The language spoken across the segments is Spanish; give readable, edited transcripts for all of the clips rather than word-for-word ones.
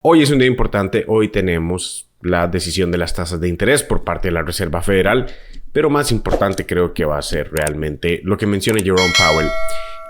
Hoy es un día importante, hoy tenemos la decisión de las tasas de interés por parte de la Reserva Federal, pero más importante creo que va a ser realmente lo que menciona Jerome Powell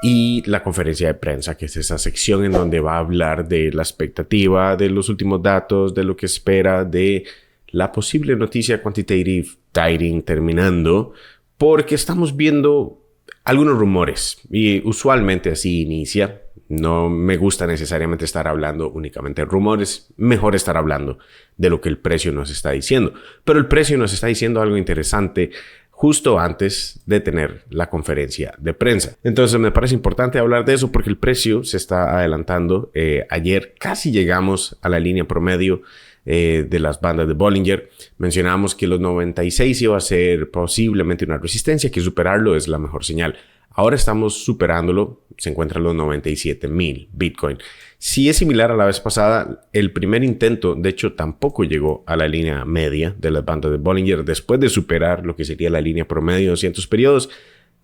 y la conferencia de prensa, que es esa sección en donde va a hablar de la expectativa, de los últimos datos, de lo que espera, de la posible noticia quantitative tightening terminando, porque estamos viendo algunos rumores y usualmente así inicia. No me gusta necesariamente estar hablando únicamente de rumores, mejor estar hablando de lo que el precio nos está diciendo. Pero el precio nos está diciendo algo interesante justo antes de tener la conferencia de prensa. Entonces me parece importante hablar de eso porque el precio se está adelantando. Ayer casi llegamos a la línea promedio de las bandas de Bollinger. Mencionábamos que los 96 iba a ser posiblemente una resistencia, que superarlo es la mejor señal. Ahora estamos superándolo, se encuentra en los 97,000 Bitcoin. Si es similar a la vez pasada, el primer intento, de hecho, tampoco llegó a la línea media de las bandas de Bollinger. Después de superar lo que sería la línea promedio de 200 periodos,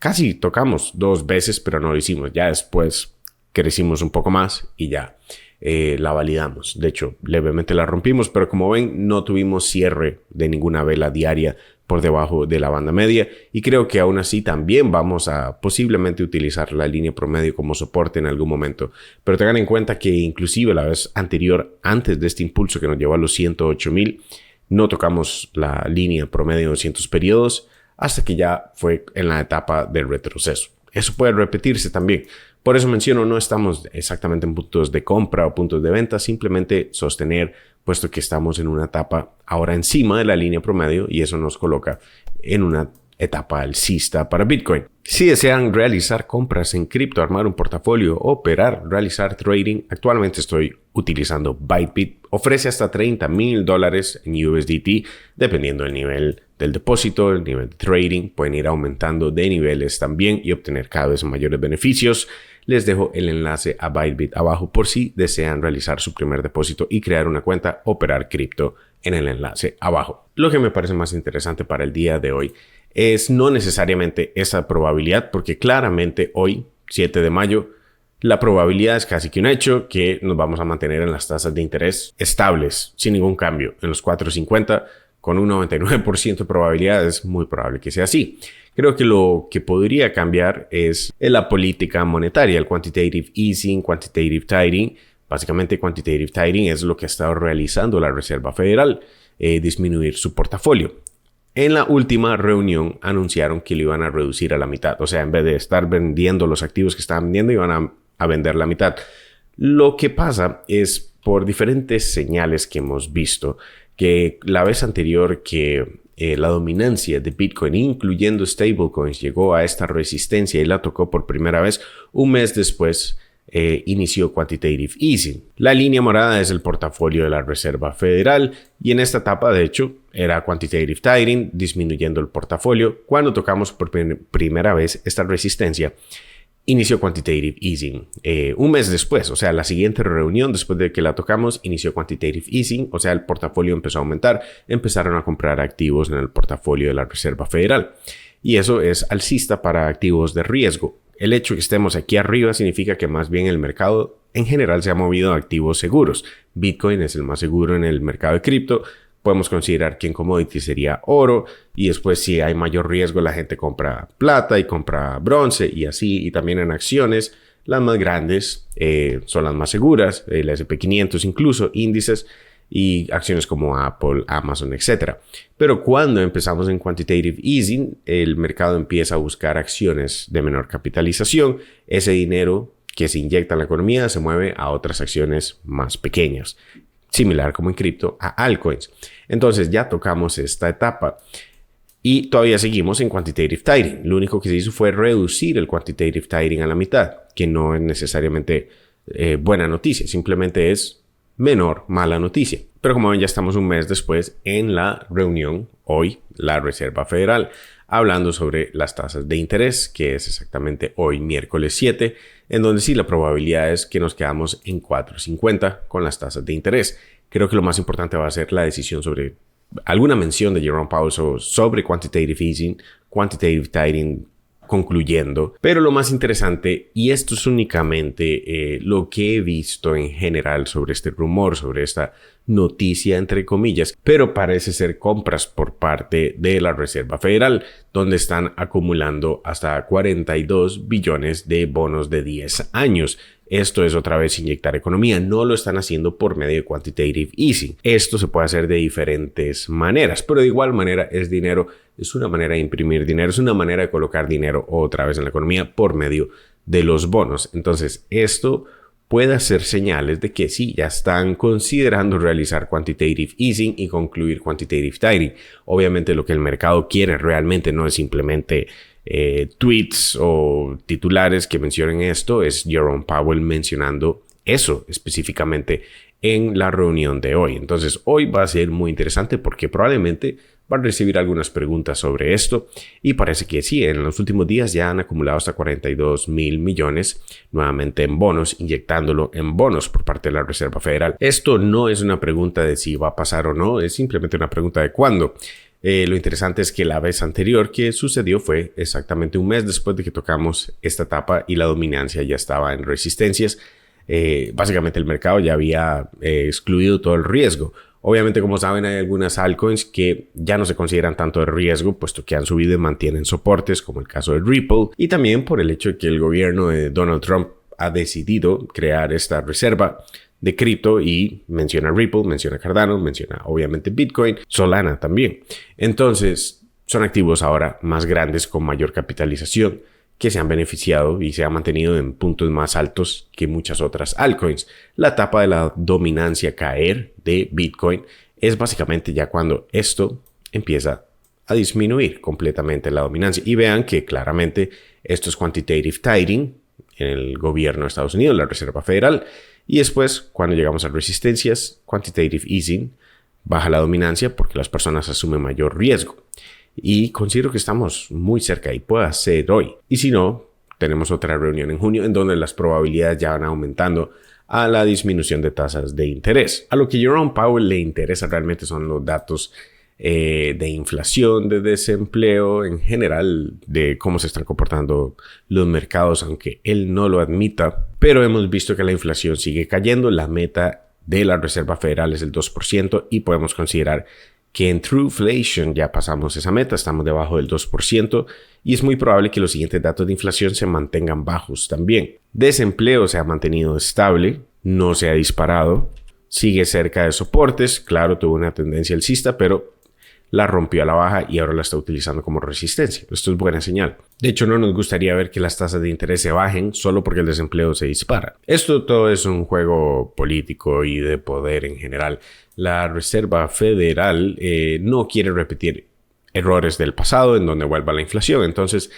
casi tocamos 2 veces, pero no lo hicimos. Ya después crecimos un poco más y ya la validamos. De hecho, levemente la rompimos, pero como ven, no tuvimos cierre de ninguna vela diaria por debajo de la banda media, y creo que aún así también vamos a posiblemente utilizar la línea promedio como soporte en algún momento. Pero tengan en cuenta que inclusive la vez anterior, antes de este impulso que nos llevó a los 108,000, no tocamos la línea promedio de 200 periodos hasta que ya fue en la etapa del retroceso. Eso puede repetirse también. Por eso menciono, no estamos exactamente en puntos de compra o puntos de venta, simplemente sostener, puesto que estamos en una etapa ahora encima de la línea promedio y eso nos coloca en una etapa alcista para Bitcoin. Si desean realizar compras en cripto, armar un portafolio, operar, realizar trading, actualmente estoy utilizando Bybit. Ofrece hasta $30,000 en USDT, dependiendo del nivel del depósito, el nivel de trading. Pueden ir aumentando de niveles también y obtener cada vez mayores beneficios. Les dejo el enlace a Bybit abajo por si desean realizar su primer depósito y crear una cuenta Operar Cripto en el enlace abajo. Lo que me parece más interesante para el día de hoy es no necesariamente esa probabilidad, porque claramente hoy, 7 de mayo, la probabilidad es casi que un hecho que nos vamos a mantener en las tasas de interés estables, sin ningún cambio, en los 4.50, con un 99% de probabilidad es muy probable que sea así. Creo que lo que podría cambiar es la política monetaria, el quantitative easing, quantitative tightening. Básicamente, quantitative tightening es lo que ha estado realizando la Reserva Federal, disminuir su portafolio. En la última reunión anunciaron que lo iban a reducir a la mitad. O sea, en vez de estar vendiendo los activos que estaban vendiendo, iban a vender la mitad. Lo que pasa es, por diferentes señales que hemos visto, que la vez anterior que la dominancia de Bitcoin, incluyendo stablecoins, llegó a esta resistencia y la tocó por primera vez, un mes después inició quantitative easing. La línea morada es el portafolio de la Reserva Federal y en esta etapa, de hecho, era quantitative tightening, disminuyendo el portafolio. Cuando tocamos por primera vez esta resistencia, inició quantitative easing. Un mes después, o sea, la siguiente reunión después de que la tocamos, inició quantitative easing, o sea, el portafolio empezó a aumentar, empezaron a comprar activos en el portafolio de la Reserva Federal. Y eso es alcista para activos de riesgo. El hecho de que estemos aquí arriba significa que más bien el mercado en general se ha movido a activos seguros. Bitcoin es el más seguro en el mercado de cripto. Podemos considerar que en commodity sería oro y después si hay mayor riesgo la gente compra plata y compra bronce y así. Y también en acciones, las más grandes son las más seguras, el S&P 500 incluso, índices y acciones como Apple, Amazon, etc. Pero cuando empezamos en quantitative easing, el mercado empieza a buscar acciones de menor capitalización. Ese dinero que se inyecta en la economía se mueve a otras acciones más pequeñas, similar como en cripto a altcoins. Entonces ya tocamos esta etapa y todavía seguimos en quantitative tightening. Lo único que se hizo fue reducir el quantitative tightening a la mitad, que no es necesariamente buena noticia, simplemente es menor mala noticia. Pero como ven, ya estamos un mes después en la reunión, hoy, la Reserva Federal, hablando sobre las tasas de interés, que es exactamente hoy, miércoles 7, en donde sí la probabilidad es que nos quedamos en 4.50 con las tasas de interés. Creo que lo más importante va a ser la decisión sobre alguna mención de Jerome Powell sobre quantitative easing, quantitative tightening concluyendo. Pero lo más interesante, y esto es únicamente lo que he visto en general sobre este rumor, sobre esta noticia entre comillas, pero parece ser compras por parte de la Reserva Federal, donde están acumulando hasta 42 billones de bonos de 10 años. Esto es otra vez inyectar economía. No lo están haciendo por medio de quantitative easing. Esto se puede hacer de diferentes maneras, pero de igual manera es dinero, es una manera de imprimir dinero, es una manera de colocar dinero otra vez en la economía por medio de los bonos. Entonces, esto puede hacer señales de que sí, ya están considerando realizar quantitative easing y concluir quantitative tightening. Obviamente lo que el mercado quiere realmente no es simplemente tweets o titulares que mencionen esto, es Jerome Powell mencionando eso específicamente en la reunión de hoy. Entonces hoy va a ser muy interesante porque probablemente va a recibir algunas preguntas sobre esto y parece que sí, en los últimos días ya han acumulado hasta 42 mil millones nuevamente en bonos, inyectándolo en bonos por parte de la Reserva Federal. Esto no es una pregunta de si va a pasar o no, es simplemente una pregunta de cuándo. Lo interesante es que la vez anterior que sucedió fue exactamente un mes después de que tocamos esta etapa y la dominancia ya estaba en resistencias. Básicamente el mercado ya había excluido todo el riesgo. Obviamente, como saben, hay algunas altcoins que ya no se consideran tanto de riesgo, puesto que han subido y mantienen soportes, como el caso de Ripple, y también por el hecho de que el gobierno de Donald Trump ha decidido crear esta reserva de cripto y menciona Ripple, menciona Cardano, menciona obviamente Bitcoin, Solana también. Entonces, son activos ahora más grandes con mayor capitalización que se han beneficiado y se han mantenido en puntos más altos que muchas otras altcoins. La etapa de la dominancia caer de Bitcoin es básicamente ya cuando esto empieza a disminuir completamente la dominancia. Y vean que claramente esto es quantitative tightening en el gobierno de Estados Unidos, la Reserva Federal. Y después, cuando llegamos a resistencias, quantitative easing, baja la dominancia porque las personas asumen mayor riesgo. Y considero que estamos muy cerca y puede ser hoy. Y si no, tenemos otra reunión en junio en donde las probabilidades ya van aumentando a la disminución de tasas de interés. A lo que Jerome Powell le interesa realmente son los datos de inflación, de desempleo, en general de cómo se están comportando los mercados, aunque él no lo admita. Pero hemos visto que la inflación sigue cayendo. La meta de la Reserva Federal es el 2% y podemos considerar que en Trueflation ya pasamos esa meta, estamos debajo del 2% y es muy probable que los siguientes datos de inflación se mantengan bajos también. Desempleo se ha mantenido estable, no se ha disparado, sigue cerca de soportes, claro, tuvo una tendencia alcista, pero la rompió a la baja y ahora la está utilizando como resistencia. Esto es buena señal. De hecho, no nos gustaría ver que las tasas de interés se bajen solo porque el desempleo se dispara. Esto todo es un juego político y de poder en general. La Reserva Federal no quiere repetir errores del pasado en donde vuelva la inflación. Entonces,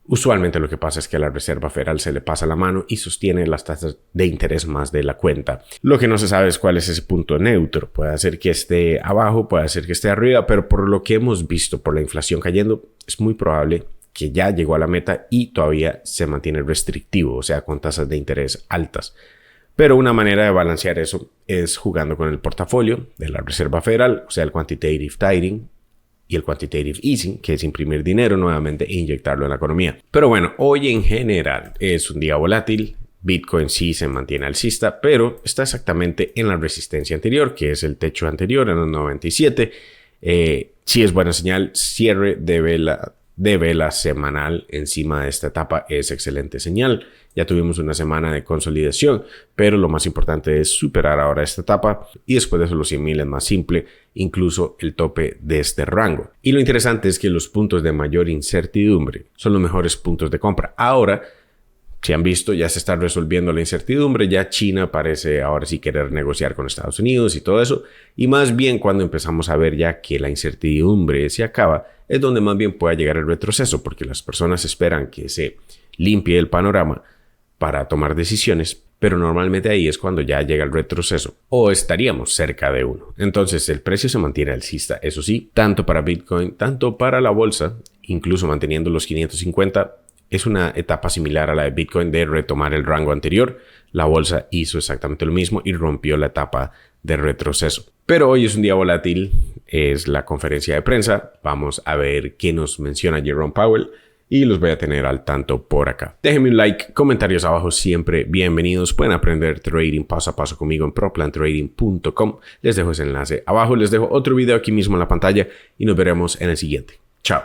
usualmente lo que pasa es que a la Reserva Federal se le pasa la mano y sostiene las tasas de interés más de la cuenta. Lo que no se sabe es cuál es ese punto neutro. Puede ser que esté abajo, puede ser que esté arriba, pero por lo que hemos visto por la inflación cayendo, es muy probable que ya llegó a la meta y todavía se mantiene restrictivo, o sea, con tasas de interés altas. Pero una manera de balancear eso es jugando con el portafolio de la Reserva Federal, o sea, el quantitative tightening y el quantitative easing, que es imprimir dinero nuevamente e inyectarlo en la economía. Pero bueno, hoy en general es un día volátil. Bitcoin sí se mantiene alcista, pero está exactamente en la resistencia anterior, que es el techo anterior en los 97. Sí es buena señal. Cierre de vela semanal encima de esta etapa es excelente señal. Ya tuvimos una semana de consolidación, pero lo más importante es superar ahora esta etapa y después de eso los 100,000 es más simple, incluso el tope de este rango. Y lo interesante es que los puntos de mayor incertidumbre son los mejores puntos de compra. Ahora, si han visto, ya se está resolviendo la incertidumbre, ya China parece ahora sí querer negociar con Estados Unidos y todo eso, y más bien cuando empezamos a ver ya que la incertidumbre se acaba, es donde más bien pueda llegar el retroceso, porque las personas esperan que se limpie el panorama para tomar decisiones, pero normalmente ahí es cuando ya llega el retroceso o estaríamos cerca de uno. Entonces el precio se mantiene alcista, eso sí, tanto para Bitcoin, tanto para la bolsa, incluso manteniendo los 550. Es una etapa similar a la de Bitcoin de retomar el rango anterior. La bolsa hizo exactamente lo mismo y rompió la etapa de retroceso. Pero hoy es un día volátil, es la conferencia de prensa. Vamos a ver qué nos menciona Jerome Powell. y los voy a tener al tanto por acá. Déjenme un like, comentarios abajo siempre bienvenidos. Pueden aprender trading paso a paso conmigo en proplantrading.com. Les dejo ese enlace abajo, les dejo otro video aquí mismo en la pantalla y nos veremos en el siguiente. Chao.